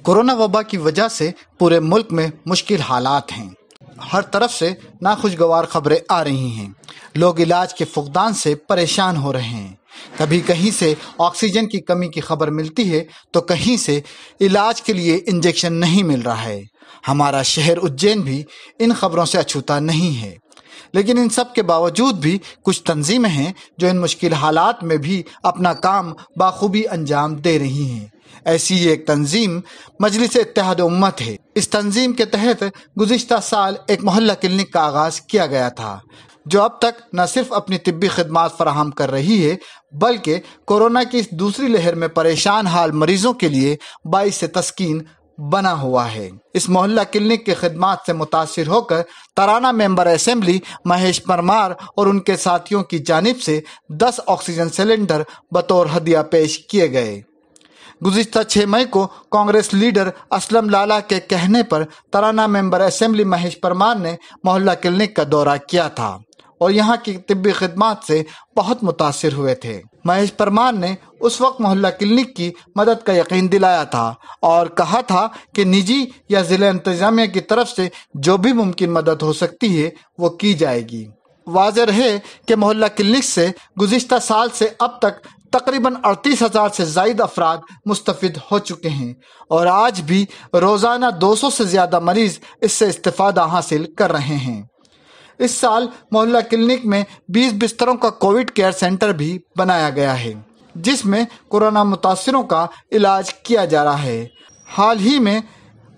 Corona वबा की वजह से पूरे मुल्क में मुश्किल हालात हैं। हर तरफ से नाखुशगवार खबरें आ रही हैं। लोग इलाज के फुकदान से परेशान हो रहे हैं। कभी कहीं से ऑक्सीजन की कमी की खबर मिलती है तो कहीं से इलाज के लिए इंजेक्शन नहीं मिल रहा है। हमारा शहर उज्जैन भी इन खबरों से अछूता नहीं है। लेकिन इन सब के बावजूद भी कुछ तंजीमें हैं जो इन मुश्किल हालात में भी अपना काम बाखूबी अंजाम दे रही हैं। ऐसी ही एक तंजीम मजलिस इत्तेहाद उम्मत है। इस तंजीम के तहत गुज़िश्ता साल एक मोहल्ला क्लिनिक का आगाज़ किया गया था, जो अब तक न सिर्फ अपनी तिब्बी खिदमात फराहम कर रही है बल्कि कोरोना की इस दूसरी लहर में परेशान हाल मरीजों के लिए बाइस तस्कीन बना हुआ है। इस मोहल्ला क्लिनिक की खिदमात से मुतासिर होकर तराना मेंबर असेंबली महेश परमार और उनके साथियों की जानिब से 10 ऑक्सीजन सिलेंडर बतौर हदिया पेश किए गए। गुज़िश्ता 6 मई को कांग्रेस लीडर असलम लाला के कहने पर तराना मेंबर असेंबली महेश परमार ने मोहल्ला क्लिनिक का दौरा किया था और यहाँ की तिब्बी खिदमात से बहुत मुतासिर हुए थे। महेश परमार ने उस वक्त मोहल्ला क्लिनिक की मदद का यकीन दिलाया था और कहा था कि निजी या ज़िला इंतजामिया की तरफ से जो भी मुमकिन मदद हो सकती है वो की जाएगी। वाज़ेह है कि मोहल्ला क्लिनिक से गुज़िश्ता साल से अब तक तकरीबन 38,000 से ज़ायद अफराद मुस्तफ़िद हो चुके हैं और आज भी रोज़ाना 200 से ज़्यादा मरीज़ इससे इस्तिफ़ादा हासिल कर रहे हैं। इस साल मोहल्ला क्लिनिक में 20 बिस्तरों का कोविड केयर सेंटर भी बनाया गया है, जिसमें कोरोना मुतासिरों का इलाज किया जा रहा है। हाल ही में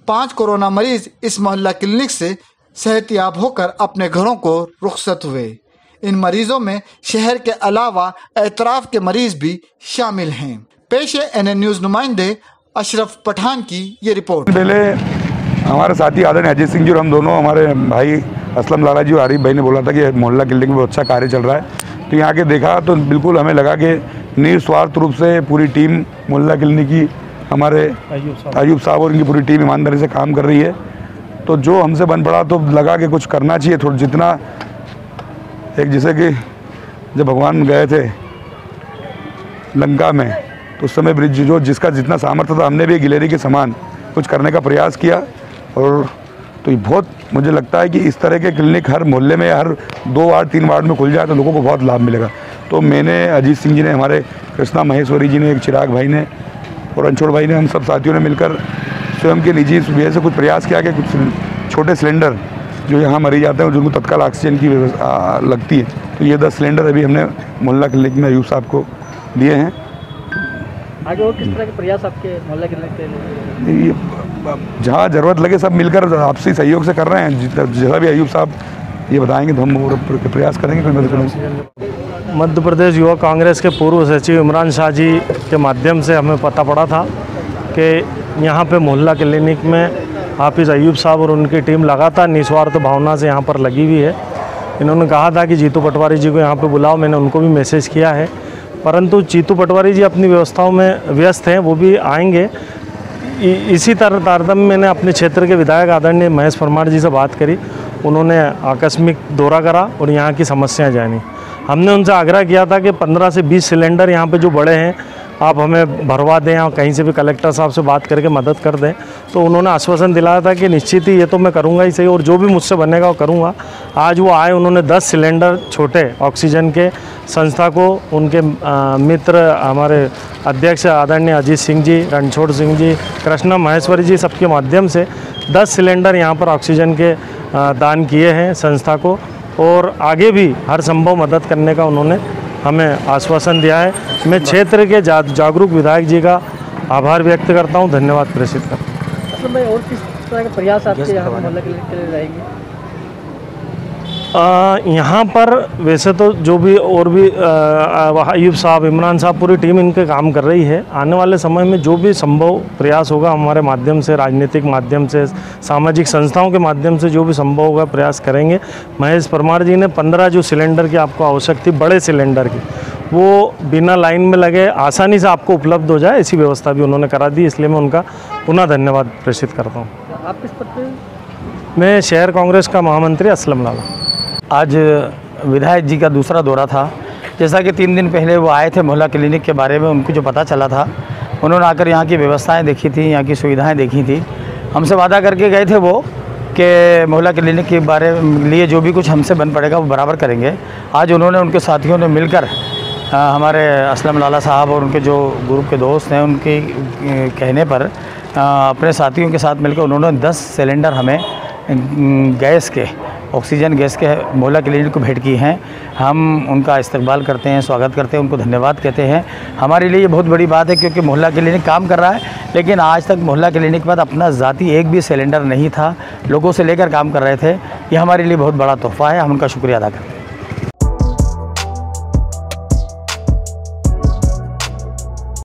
5 कोरोना मरीज़ इस मोहल्ला क्लिनिक से सेहतयाब होकर अपने घरों को रुखसत हुए। इन मरीजों में शहर के अलावा एतराफ़ के मरीज भी शामिल हैं। पेश है NN न्यूज़ नुमाइंदे अशरफ पठान की ये रिपोर्ट। पहले हमारे साथी आदरणीय अजय सिंह जी और हम दोनों, हमारे भाई असलम लाला जी और आरिफ भाई ने बोला था कि मोहल्ला क्लिनिक में बहुत अच्छा कार्य चल रहा है, तो यहाँ के देखा तो बिल्कुल हमें लगा कि निस्वार्थ रूप से पूरी टीम मोहल्ला क्लिनिक की, हमारे अयूब साहब और उनकी पूरी टीम ईमानदारी से काम कर रही है। तो जो हमसे बन पड़ा तो लगा कि कुछ करना चाहिए थोड़ा, जितना एक जैसे कि जब भगवान गए थे लंका में तो उस समय ब्रिज जो जिसका जितना सामर्थ्य था, हमने भी गिलेरी के समान कुछ करने का प्रयास किया। और तो ये बहुत मुझे लगता है कि इस तरह के क्लिनिक हर मोहल्ले में, हर 2 वार्ड 3 वार्ड में खुल जाए तो लोगों को बहुत लाभ मिलेगा। तो मैंने, अजीत सिंह जी ने, हमारे कृष्णा महेश्वरी जी ने, एक चिराग भाई ने और अंशोड़ भाई ने, हम सब साथियों ने मिलकर स्वयं के निजी सुविधा से कुछ प्रयास किया कि कुछ छोटे सिलेंडर जो यहाँ मरीज आते हैं जिनको तत्काल ऑक्सीजन की लगती है, तो ये 10 सिलेंडर अभी हमने मोहल्ला क्लिनिक में अयूब साहब को दिए हैं। आगे और किस तरह के प्रयास आपके मोहल्ला क्लिनिक के लिए? जहाँ ज़रूरत लगे सब मिलकर आपसी सहयोग से कर रहे हैं। जैसा भी अयूब साहब ये बताएंगे तो हम और प्रयास करेंगे फिर मदद करेंगे। मध्य प्रदेश युवा कांग्रेस के पूर्व सचिव इमरान शाह जी के माध्यम से हमें पता पड़ा था कि यहाँ पे मोहल्ला क्लिनिक में हाफिज़ अयूब साहब और उनकी टीम लगातार निस्वार्थ भावना से यहाँ पर लगी हुई है। इन्होंने कहा था कि जीतू पटवारी जी को यहाँ पे बुलाओ, मैंने उनको भी मैसेज किया है, परंतु जीतू पटवारी जी अपनी व्यवस्थाओं में व्यस्त हैं, वो भी आएंगे। इसी तरह तारतम्य मैंने अपने क्षेत्र के विधायक आदरणीय महेश परमार जी से बात करी। उन्होंने आकस्मिक दौरा करा और यहाँ की समस्याएँ जानी। हमने उनसे आग्रह किया था कि 15 से 20 सिलेंडर यहाँ पे जो बड़े हैं आप हमें भरवा दें और कहीं से भी कलेक्टर साहब से बात करके मदद कर दें। तो उन्होंने आश्वासन दिलाया था कि निश्चित ही ये तो मैं करूँगा ही सही और जो भी मुझसे बनेगा वो करूँगा। आज वो आए, उन्होंने 10 सिलेंडर छोटे ऑक्सीजन के संस्था को, उनके मित्र हमारे अध्यक्ष आदरणीय अजीत सिंह जी, रणछोड़ सिंह जी, कृष्णा महेश्वरी जी, सबके माध्यम से 10 सिलेंडर यहाँ पर ऑक्सीजन के दान किए हैं संस्था को और आगे भी हर संभव मदद करने का उन्होंने हमें आश्वासन दिया है। मैं क्षेत्र के जागरूक विधायक जी का आभार व्यक्त करता हूं, धन्यवाद प्रेषित करता हूं। असलम भाई, और किस तरह के प्रयास आपके यहाँ मोहल्ला क्लिनिक के लिए रहेंगे? यहाँ पर वैसे तो जो भी और भी अयूब साहब, इमरान साहब, पूरी टीम इनके काम कर रही है। आने वाले समय में जो भी संभव प्रयास होगा हमारे माध्यम से, राजनीतिक माध्यम से, सामाजिक संस्थाओं के माध्यम से जो भी संभव होगा प्रयास करेंगे। महेश परमार जी ने 15 जो सिलेंडर की आपको आवश्यकता थी, बड़े सिलेंडर की, वो बिना लाइन में लगे आसानी से आपको उपलब्ध हो जाए, ऐसी व्यवस्था भी उन्होंने करा दी। इसलिए मैं उनका पुनः धन्यवाद प्रेषित करता हूँ। आप किस पद पे? मैं शहर कांग्रेस का महामंत्री असलम लाला। आज विधायक जी का दूसरा दौरा था जैसा कि 3 दिन पहले वो आए थे मोहल्ला क्लिनिक के बारे में, उनको जो पता चला था, उन्होंने आकर यहाँ की व्यवस्थाएं देखी थी, यहाँ की सुविधाएं देखी थी। हमसे वादा करके गए थे वो कि मोहल्ला क्लिनिक के बारे में लिए जो भी कुछ हमसे बन पड़ेगा वो बराबर करेंगे। आज उन्होंने, उनके साथियों ने मिलकर हमारे असलम लाला साहब और उनके जो ग्रुप के दोस्त हैं, उनके कहने पर अपने साथियों के साथ मिलकर उन्होंने 10 सिलेंडर हमें गैस के, ऑक्सीजन गैस के मोहल्ला क्लिनिक को भेंट की हैं। हम उनका इस्तकबाल करते हैं, स्वागत करते हैं, उनको धन्यवाद कहते हैं। हमारे लिए ये बहुत बड़ी बात है क्योंकि मोहल्ला क्लिनिक काम कर रहा है, लेकिन आज तक मोहल्ला क्लिनिक के बाद अपना ज़ाती एक भी सिलेंडर नहीं था, लोगों से लेकर काम कर रहे थे। ये हमारे लिए बहुत बड़ा तोहफ़ा है, हम उनका शुक्रिया अदा करते हैं।